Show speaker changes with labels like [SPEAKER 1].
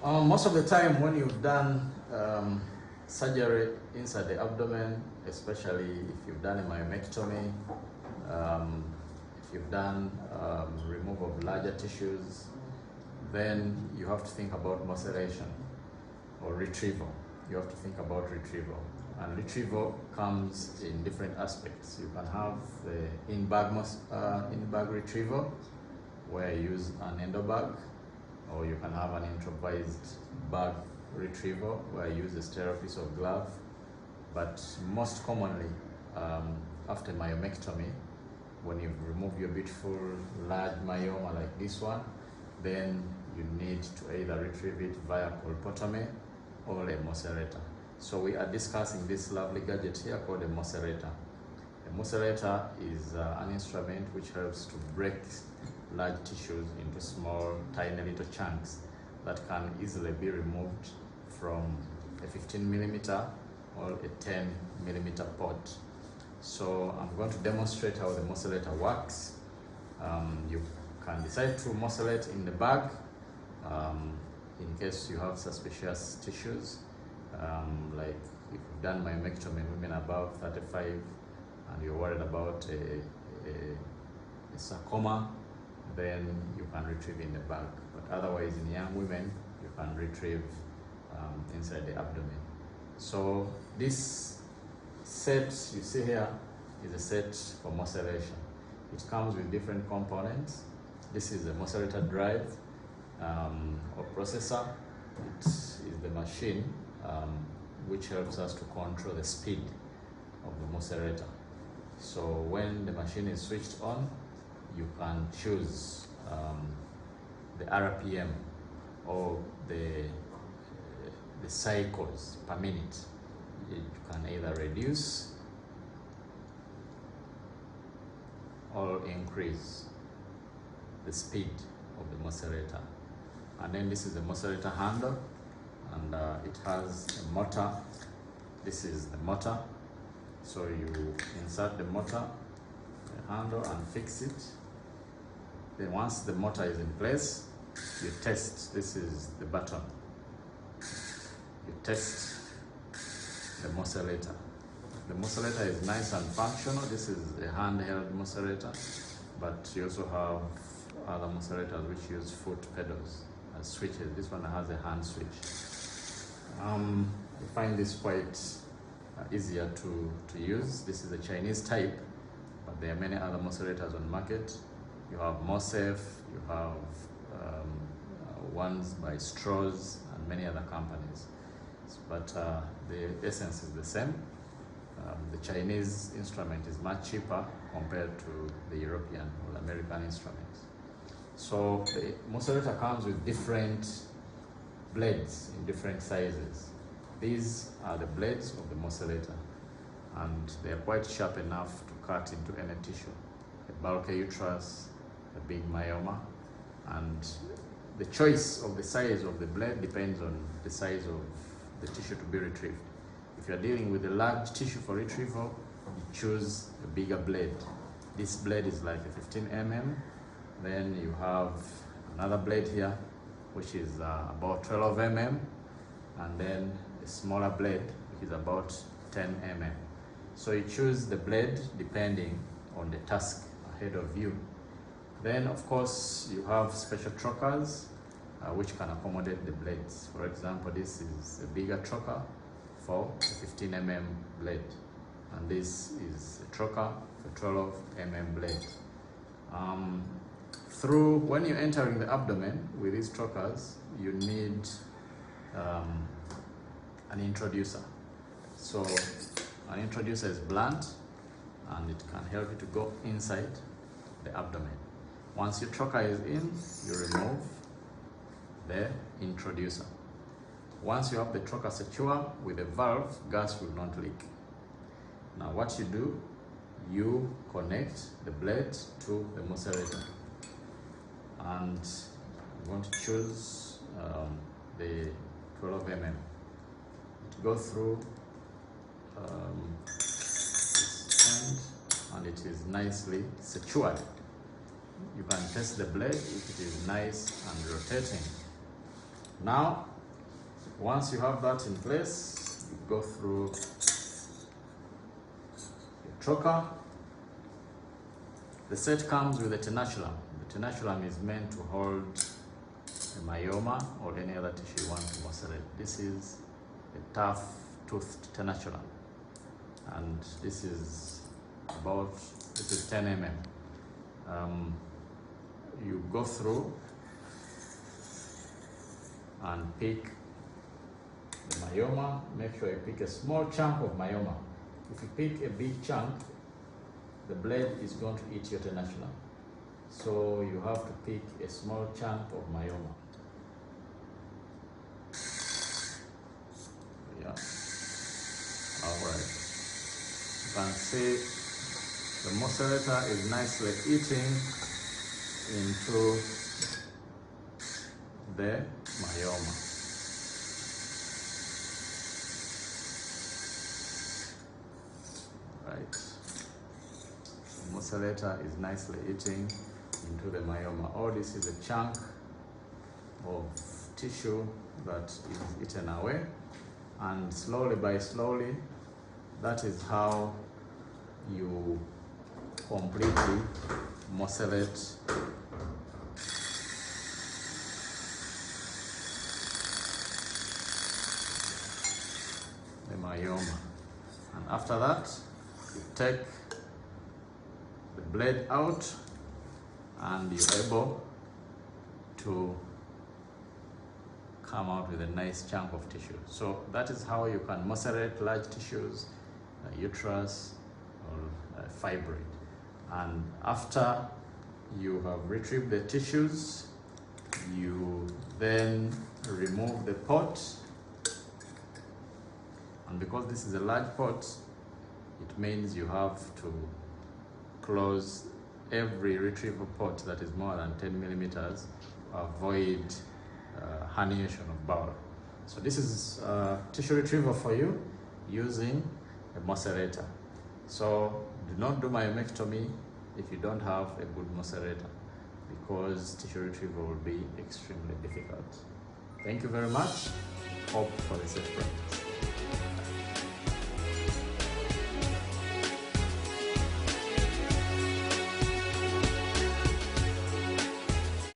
[SPEAKER 1] Most of the time when you've done surgery inside the abdomen, especially if you've done a myomectomy, if you've done removal of larger tissues, then you have to think about morcellation or retrieval. You have to think about retrieval. And retrieval comes in different aspects. You can have the in-bag retrieval, where you use an endobag, or you can have an improvised bag retrieval, where you use a sterile piece of glove. But most commonly, after myomectomy, when you remove your beautiful large myoma like this one, then you need to either retrieve it via colpotomy or a morcellator. So we are discussing this lovely gadget here called a morcellator. A morcellator is an instrument which helps to break large tissues into small, tiny little chunks that can easily be removed from a 15mm or a 10mm pot. So I'm going to demonstrate how the morcellator works. You can decide to morcellate in the bag in case you have suspicious tissues, like if you've done myomectomy in women above 35 and you're worried about a sarcoma, then you can retrieve in the bag. But otherwise, in young women, you can retrieve inside the abdomen. So this set you see here is a set for morcellation. It comes with different components. This is a morcellator drive or processor. It is the machine which helps us to control the speed of the morcellator. So when the machine is switched on, you can choose the RPM or the cycles per minute. You can either reduce or increase the speed of the morcellator. And then this is the morcellator handle, and it has a motor. This is the motor. So you insert the motor, the handle, and fix it. Then once the motor is in place, you test. This is the button. You test the morcellator. The morcellator is nice and functional. This is a handheld morcellator, but you also have other morcellators which use foot pedals as switches. This one has a hand switch. I find this quite easier to use. This is a Chinese type, but there are many other morcellators on the market. You have Morsafe, you have ones by Straws and many other companies. But the essence is the same. The Chinese instrument is much cheaper compared to the European or American instruments. So the morcellator comes with different blades in different sizes. These are the blades of the morcellator, and they are quite sharp enough to cut into any tissue, a bulky uterus, a big myoma, and the choice of the size of the blade depends on the size of the tissue to be retrieved. If you're dealing with a large tissue for retrieval, you choose a bigger blade. This blade is like a 15mm. Then you have another blade here, which is about 12mm, and then a smaller blade, which is about 10mm. So you choose the blade depending on the task ahead of you. Then, of course, you have special trokers which can accommodate the blades. For example, this is a bigger troker for a 15mm blade, and this is a troker for 12mm blade. When you're entering the abdomen with these trokers, you need an introducer. So an introducer is blunt, and it can help you to go inside the abdomen. Once your troker is in, you remove the introducer. Once you have the troker secure with a valve, gas will not leak. Now what you do, you connect the blade to the morcellator, and I'm going to choose the 12mm to go through this end, and it is nicely secured. You can test the blade if it is nice and rotating. Now Once you have that in place, you go through your trocar. The set comes with a tenaculum. The tenaculum is meant to hold a myoma or any other tissue you want to morcellate. This is a tough-toothed tenaculum, and this is 10 mm. You go through and pick the myoma. Make sure you pick a small chunk of myoma. If you pick a big chunk, the blade is going to eat your tenaculum. So you have to pick a small chunk of myoma. Yeah. Alright. You can see the Morcellator is nicely eating into the myoma. Right. The Morcellator is nicely eating into the myoma. Oh, this is a chunk of tissue that is eaten away, and slowly by slowly, that is how you completely morcellate the myoma. And after that, you take the blade out and you're able to come out with a nice chunk of tissue. So that is how you can morcellate large tissues, uterus or fibroid. And after you have retrieved the tissues, you then remove the pot. And because this is a large pot, it means you have to close every retrieval pot that is more than 10 millimeters to avoid herniation of bowel. So this is tissue retrieval for you using a Morcellator. So do not do myomectomy if you don't have a good Morcellator, because tissue retrieval will be extremely difficult. Thank you very much. Hope for the safe practice.